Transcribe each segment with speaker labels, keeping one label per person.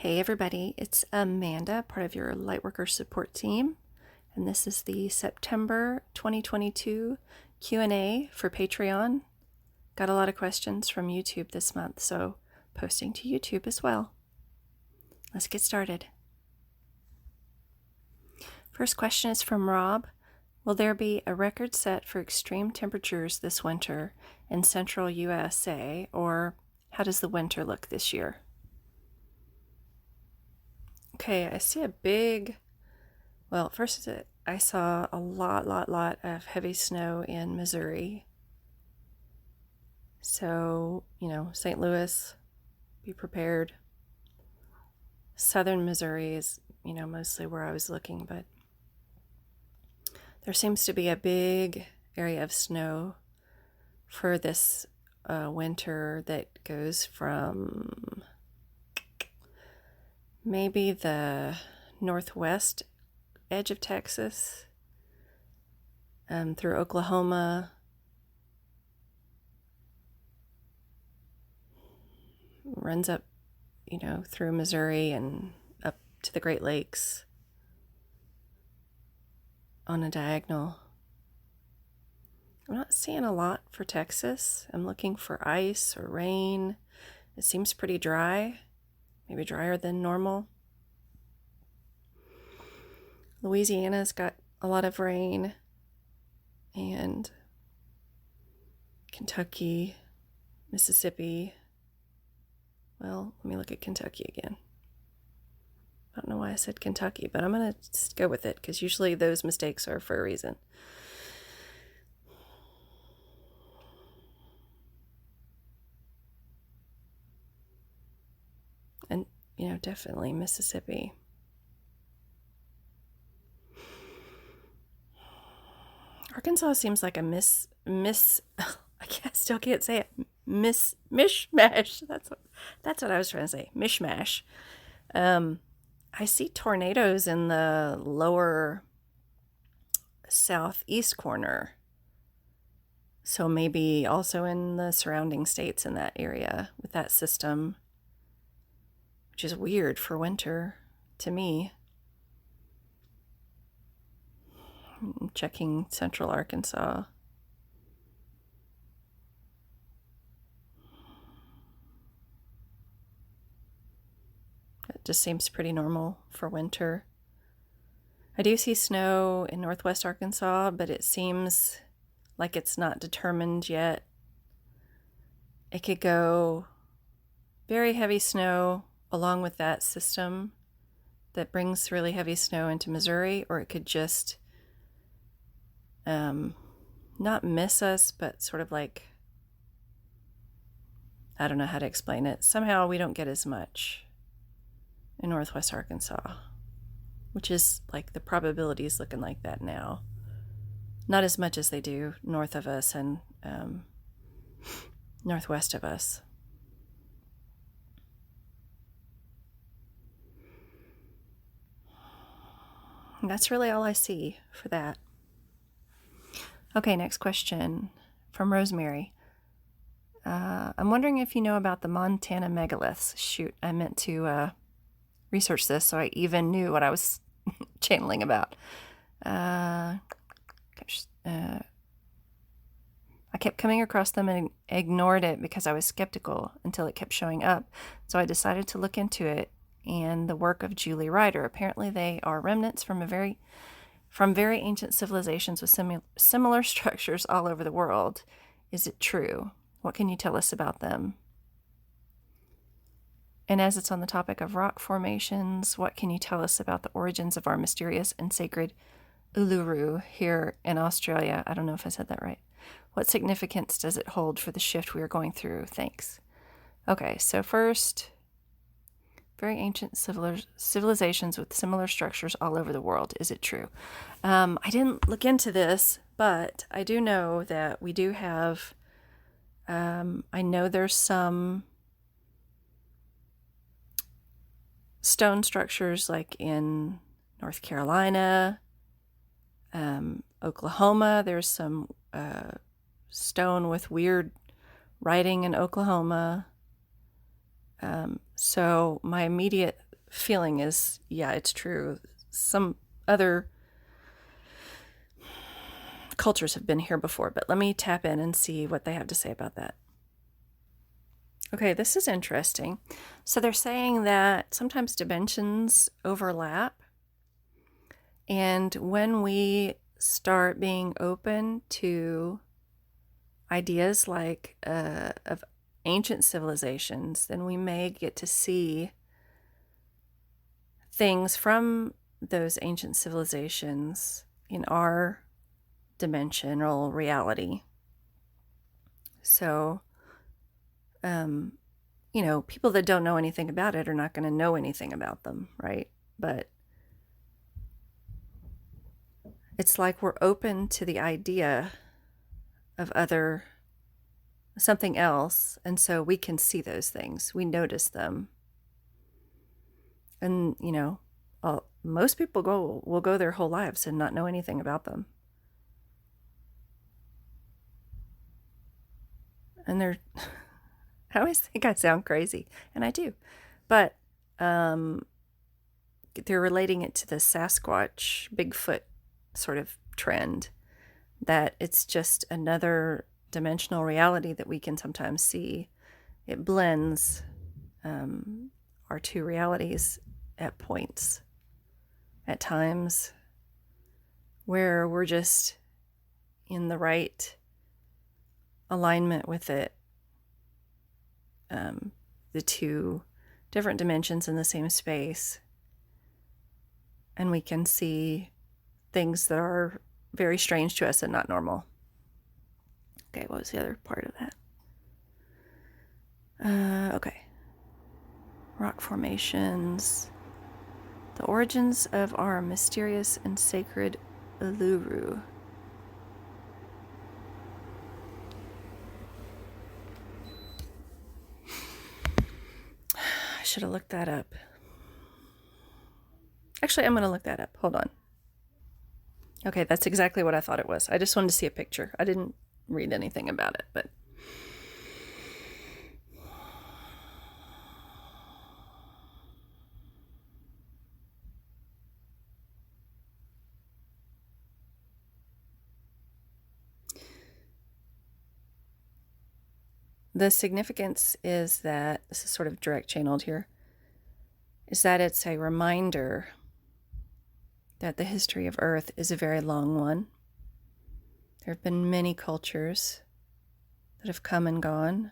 Speaker 1: Hey everybody, it's Amanda, part of your Lightworker support team, and this is the September 2022 Q&A for Patreon. Got a lot of questions from YouTube this month, so posting to YouTube as well. Let's get started. First question is from Rob. Will there be a record set for extreme temperatures this winter in central USA, or how does the winter look this year? Okay, I see a big, first I saw a lot of heavy snow in Missouri. So, St. Louis, be prepared. Southern Missouri is, mostly where I was looking, but there seems to be a big area of snow for this winter that goes from maybe the northwest edge of Texas, through Oklahoma, runs up, through Missouri and up to the Great Lakes on a diagonal. I'm not seeing a lot for Texas. I'm looking for ice or rain. It seems pretty dry. Maybe drier than normal. Louisiana's got a lot of rain, and Kentucky, Mississippi. Well, let me look at Kentucky again. I don't know why I said Kentucky, but I'm going to go with it because usually those mistakes are for a reason. And, definitely Mississippi. Arkansas seems like a I still can't say it. Mishmash. That's what I was trying to say. Mishmash. I see tornadoes in the lower southeast corner. So maybe also in the surrounding states in that area with that system, which is weird for winter to me. I'm checking central Arkansas. It just seems pretty normal for winter. I do see snow in northwest Arkansas, but it seems like it's not determined yet. It could go very heavy snow along with that system that brings really heavy snow into Missouri, or it could just not miss us, but sort of like, I don't know how to explain it. Somehow we don't get as much in northwest Arkansas, which is like the probability is looking like that now. Not as much as they do north of us and northwest of us. And that's really all I see for that. Okay, next question from Rosemary. I'm wondering if you know about the Montana Megaliths. Shoot, I meant to research this so I even knew what I was channeling about. I kept coming across them and ignored it because I was skeptical until it kept showing up. So I decided to look into it and the work of Julie Ryder. Apparently they are remnants from very ancient civilizations with similar structures all over the world. Is it true? What can you tell us about them? And as it's on the topic of rock formations, what can you tell us about the origins of our mysterious and sacred Uluru here in Australia? I don't know if I said that right. What significance does it hold for the shift we are going through? Thanks. Okay, so first, very ancient civilizations with similar structures all over the world. Is it true? I didn't look into this, but I do know that we do have, I know there's some stone structures like in North Carolina, Oklahoma. There's some stone with weird writing in Oklahoma. So my immediate feeling is, yeah, it's true. Some other cultures have been here before, but let me tap in and see what they have to say about that. Okay, this is interesting. So they're saying that sometimes dimensions overlap, and when we start being open to ideas like of ancient civilizations, then we may get to see things from those ancient civilizations in our dimensional reality. So, people that don't know anything about it are not going to know anything about them, right? But it's like we're open to the idea of something else, and so we can see those things. We notice them. And, most people will go their whole lives and not know anything about them. And I always think I sound crazy, and I do. But they're relating it to the Sasquatch, Bigfoot sort of trend, that it's just another dimensional reality that we can sometimes see. It blends our two realities at points, at times, where we're just in the right alignment with it. The two different dimensions in the same space, and we can see things that are very strange to us and not normal. Okay, what was the other part of that? Okay. Rock formations. The origins of our mysterious and sacred Uluru. I should have looked that up. Actually, I'm going to look that up. Hold on. Okay, that's exactly what I thought it was. I just wanted to see a picture. I didn't read anything about it, but... The significance is that, this is sort of direct channeled here, is that it's a reminder that the history of Earth is a very long one. There have been many cultures that have come and gone.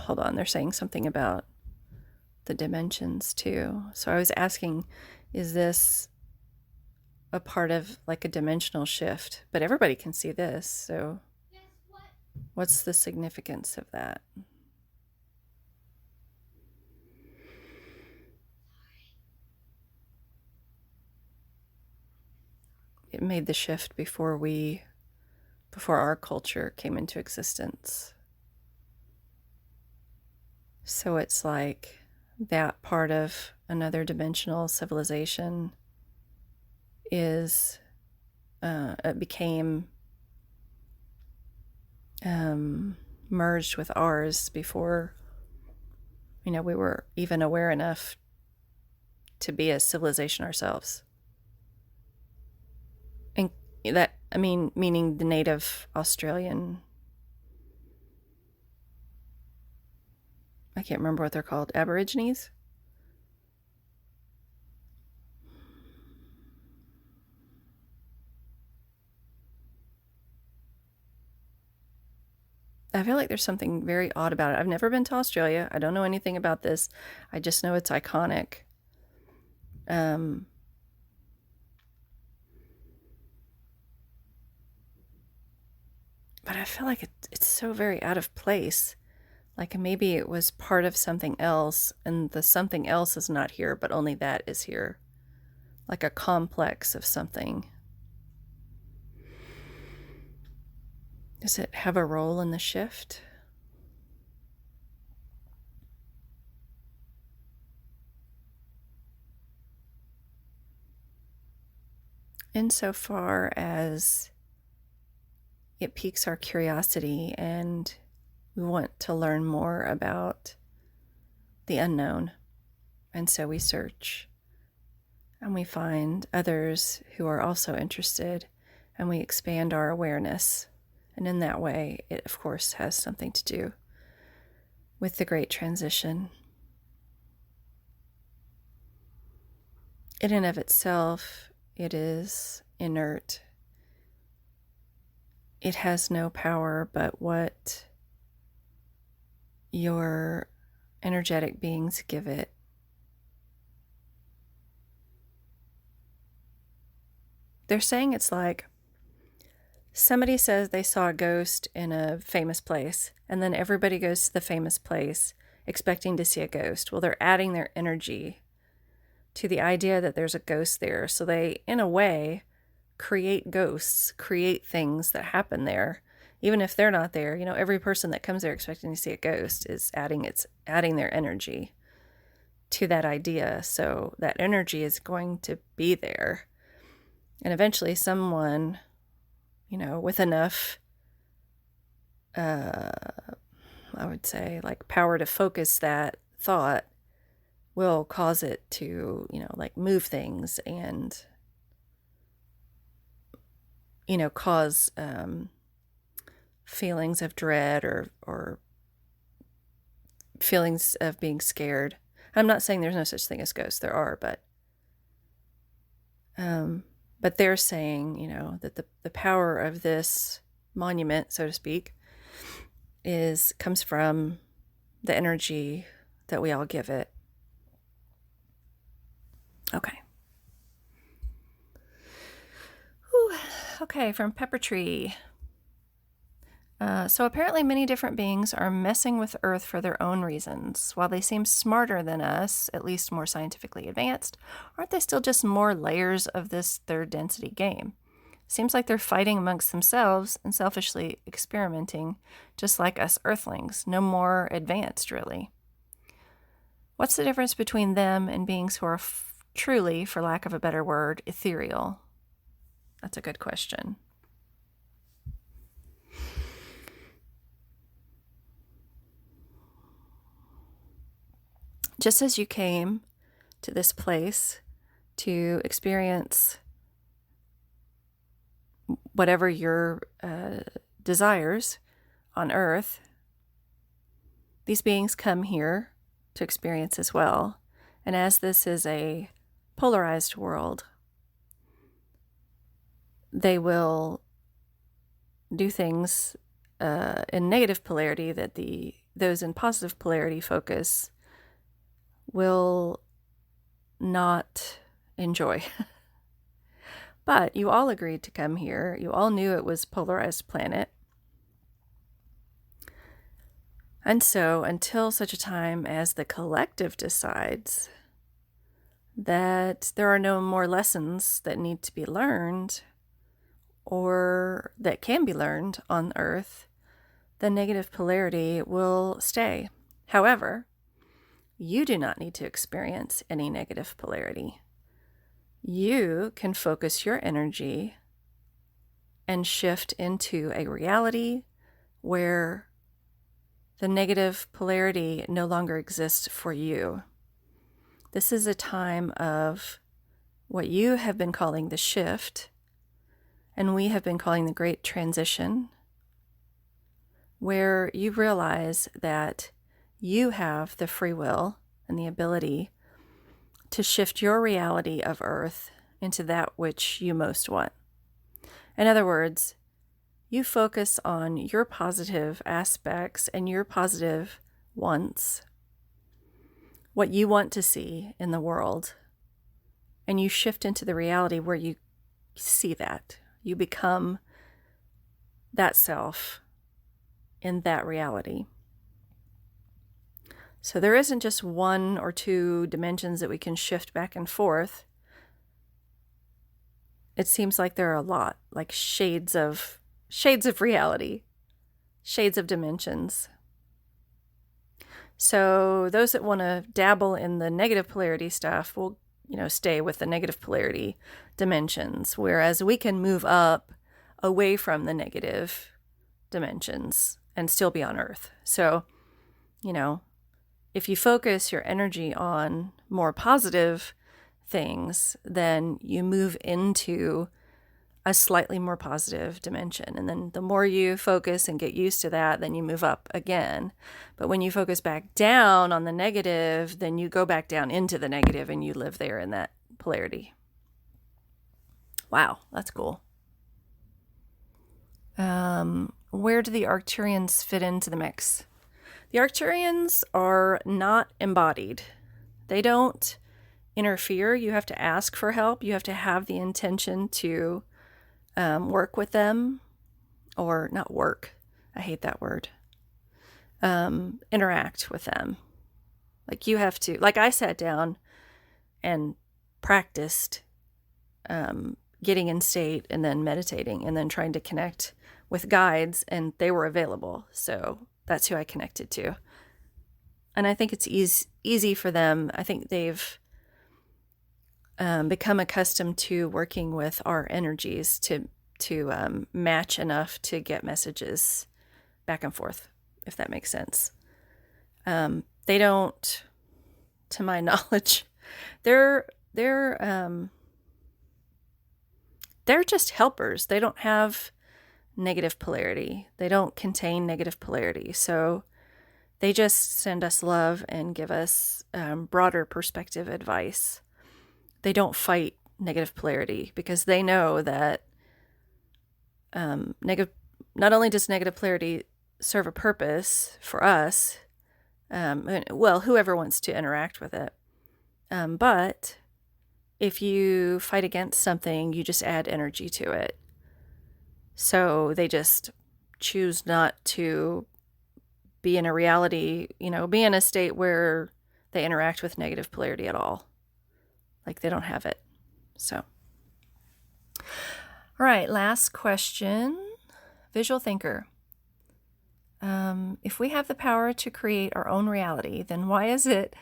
Speaker 1: Hold on, they're saying something about the dimensions too. So I was asking, is this a part of like a dimensional shift? But everybody can see this, so what's the significance of that? It made the shift before our culture came into existence. So it's like that part of another dimensional civilization it became merged with ours before, we were even aware enough to be a civilization ourselves. And that, meaning the native Australian, I can't remember what they're called, Aborigines? I feel like there's something very odd about it. I've never been to Australia. I don't know anything about this. I just know it's iconic. But I feel like it's so very out of place. Like maybe it was part of something else, and the something else is not here, but only that is here. Like a complex of something. Does it have a role in the shift? insofar as it piques our curiosity and we want to learn more about the unknown. And so we search and we find others who are also interested, and we expand our awareness. And in that way, it of course has something to do with the Great Transition. In and of itself, it is inert. It has no power but what your energetic beings give it. They're saying it's like somebody says they saw a ghost in a famous place, and then everybody goes to the famous place expecting to see a ghost. Well, they're adding their energy to the idea that there's a ghost there. So they, in a way, create ghosts, create things that happen there. Even if they're not there, every person that comes there expecting to see a ghost is adding their energy to that idea. So that energy is going to be there. And eventually someone, with enough, I would say, like power to focus that thought will cause it to, move things and, cause feelings of dread or feelings of being scared. I'm not saying there's no such thing as ghosts. There are, but they're saying, that the power of this monument, so to speak, comes from the energy that we all give it. Okay. Whew. Okay, from Pepper Tree. So apparently many different beings are messing with Earth for their own reasons. While they seem smarter than us, at least more scientifically advanced, aren't they still just more layers of this third density game? Seems like they're fighting amongst themselves and selfishly experimenting, just like us Earthlings, no more advanced, really. What's the difference between them and beings who are truly, for lack of a better word, ethereal? That's a good question. Just as you came to this place to experience whatever your desires on Earth, these beings come here to experience as well. And as this is a polarized world, they will do things in negative polarity that those in positive polarity focus will not enjoy. But you all agreed to come here. You all knew it was a polarized planet. And so until such a time as the collective decides that there are no more lessons that need to be learned or that can be learned on Earth, the negative polarity will stay. However, you do not need to experience any negative polarity. You can focus your energy and shift into a reality where the negative polarity no longer exists for you. This is a time of what you have been calling the shift, and we have been calling the Great Transition, where you realize that you have the free will and the ability to shift your reality of Earth into that which you most want. In other words, you focus on your positive aspects and your positive wants, what you want to see in the world, and you shift into the reality where you see that. You become that self in that reality. So there isn't just one or two dimensions that we can shift back and forth. It seems like there are a lot, like shades of reality, shades of dimensions. So those that want to dabble in the negative polarity stuff will stay with the negative polarity dimensions, whereas we can move up away from the negative dimensions and still be on Earth. So, if you focus your energy on more positive things, then you move into a slightly more positive dimension. And then the more you focus and get used to that, then you move up again. But when you focus back down on the negative, then you go back down into the negative and you live there in that polarity. Wow, that's cool. Where do the Arcturians fit into the mix? The Arcturians are not embodied. They don't interfere. You have to ask for help. You have to have the intention to work with them, or not work. I hate that word. Interact with them. Like you have to, like I sat down and practiced getting in state and then meditating and then trying to connect with guides, and they were available. So that's who I connected to. And I think it's easy for them. I think they've become accustomed to working with our energies to match enough to get messages back and forth, if that makes sense. They don't, to my knowledge, they're just helpers. They don't have negative polarity. They don't contain negative polarity. So they just send us love and give us broader perspective advice. They don't fight negative polarity because they know that not only does negative polarity serve a purpose for us, whoever wants to interact with it, but if you fight against something, you just add energy to it. So they just choose not to be in a reality, be in a state where they interact with negative polarity at all. Like they don't have it. So, all right, last question. Visual thinker. If we have the power to create our own reality, then why is it,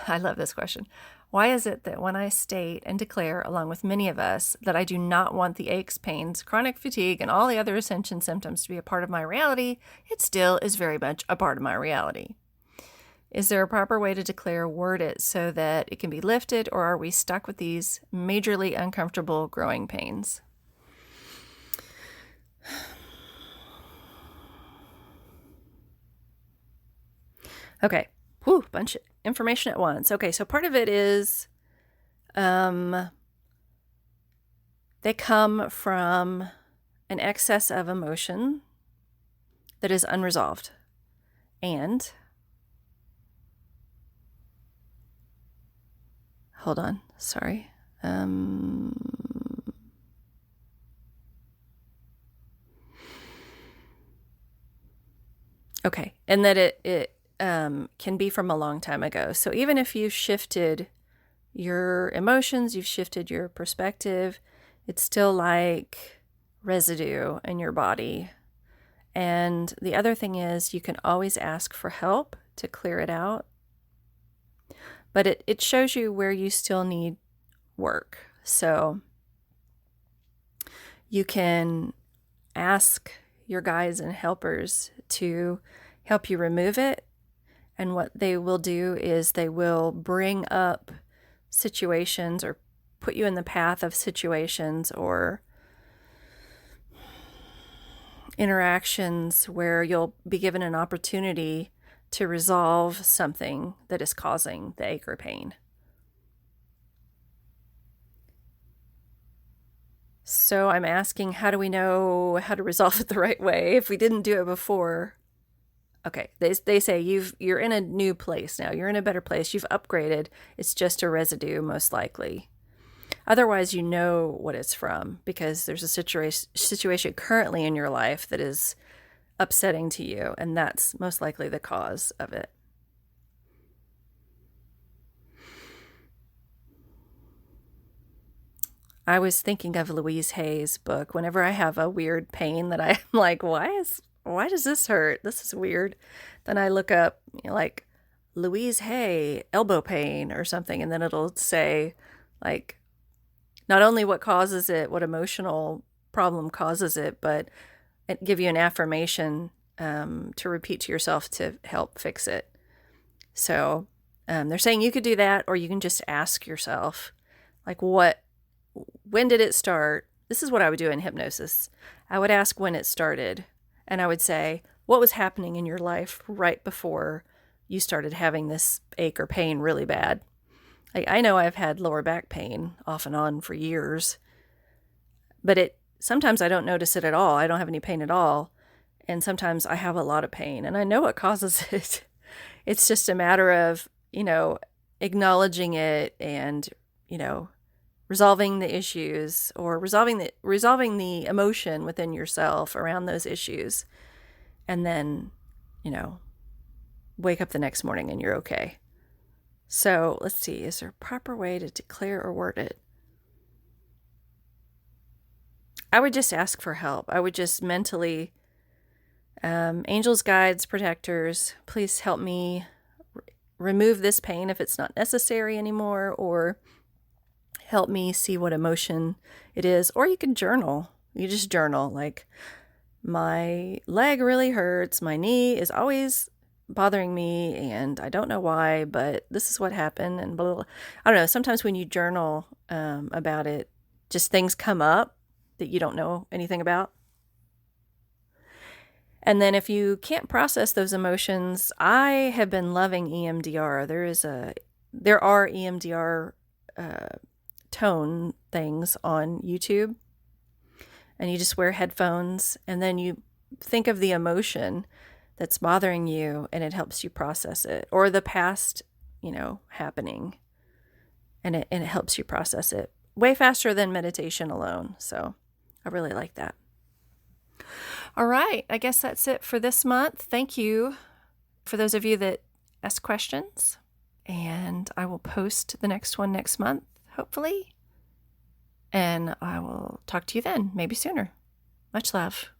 Speaker 1: I love this question, why is it that when I state and declare, along with many of us, that I do not want the aches, pains, chronic fatigue, and all the other ascension symptoms to be a part of my reality, it still is very much a part of my reality? Is there a proper way to declare, word it so that it can be lifted, or are we stuck with these majorly uncomfortable growing pains? Okay, bunch of information at once. Okay, so part of it is they come from an excess of emotion that is unresolved. And hold on, sorry. Okay, and that it can be from a long time ago. So even if you've shifted your emotions, you've shifted your perspective, it's still like residue in your body. And the other thing is you can always ask for help to clear it out. But it shows you where you still need work. So you can ask your guides and helpers to help you remove it. And what they will do is they will bring up situations or put you in the path of situations or interactions where you'll be given an opportunity to resolve something that is causing the ache or pain. So I'm asking, how do we know how to resolve it the right way if we didn't do it before? Okay, they say you're in a new place now. You're in a better place. You've upgraded. It's just a residue, most likely. Otherwise, you know what it's from because there's a situation currently in your life that is upsetting to you, and that's most likely the cause of it. I was thinking of Louise Hay's book. Whenever I have a weird pain that I'm like, why does this hurt? This is weird. Then I look up, like Louise Hay elbow pain or something, and then it'll say Like, not only what causes it, what emotional problem causes it, but give you an affirmation to repeat to yourself to help fix it. So they're saying you could do that, or you can just ask yourself, like, when did it start? This is what I would do in hypnosis. I would ask when it started, and I would say, what was happening in your life right before you started having this ache or pain really bad? Like, I know I've had lower back pain off and on for years, but sometimes I don't notice it at all. I don't have any pain at all. And sometimes I have a lot of pain, and I know what causes it. It's just a matter of, acknowledging it and, resolving the issues, or resolving the emotion within yourself around those issues. And then, wake up the next morning and you're okay. So let's see, is there a proper way to declare or word it? I would just ask for help. I would just mentally, angels, guides, protectors, please help me remove this pain if it's not necessary anymore, or help me see what emotion it is. Or you can journal. You just journal, like, my leg really hurts, my knee is always bothering me, and I don't know why, but this is what happened, and blah, blah, blah. I don't know. Sometimes when you journal about it, just things come up that you don't know anything about. And then if you can't process those emotions, I have been loving EMDR. There are EMDR tone things on YouTube, and you just wear headphones, and then you think of the emotion that's bothering you, and it helps you process it, or the past, happening, and it helps you process it way faster than meditation alone. So I really like that. All right, I guess that's it for this month. Thank you for those of you that ask questions, and I will post the next one next month, hopefully, and I will talk to you then, maybe sooner. Much love.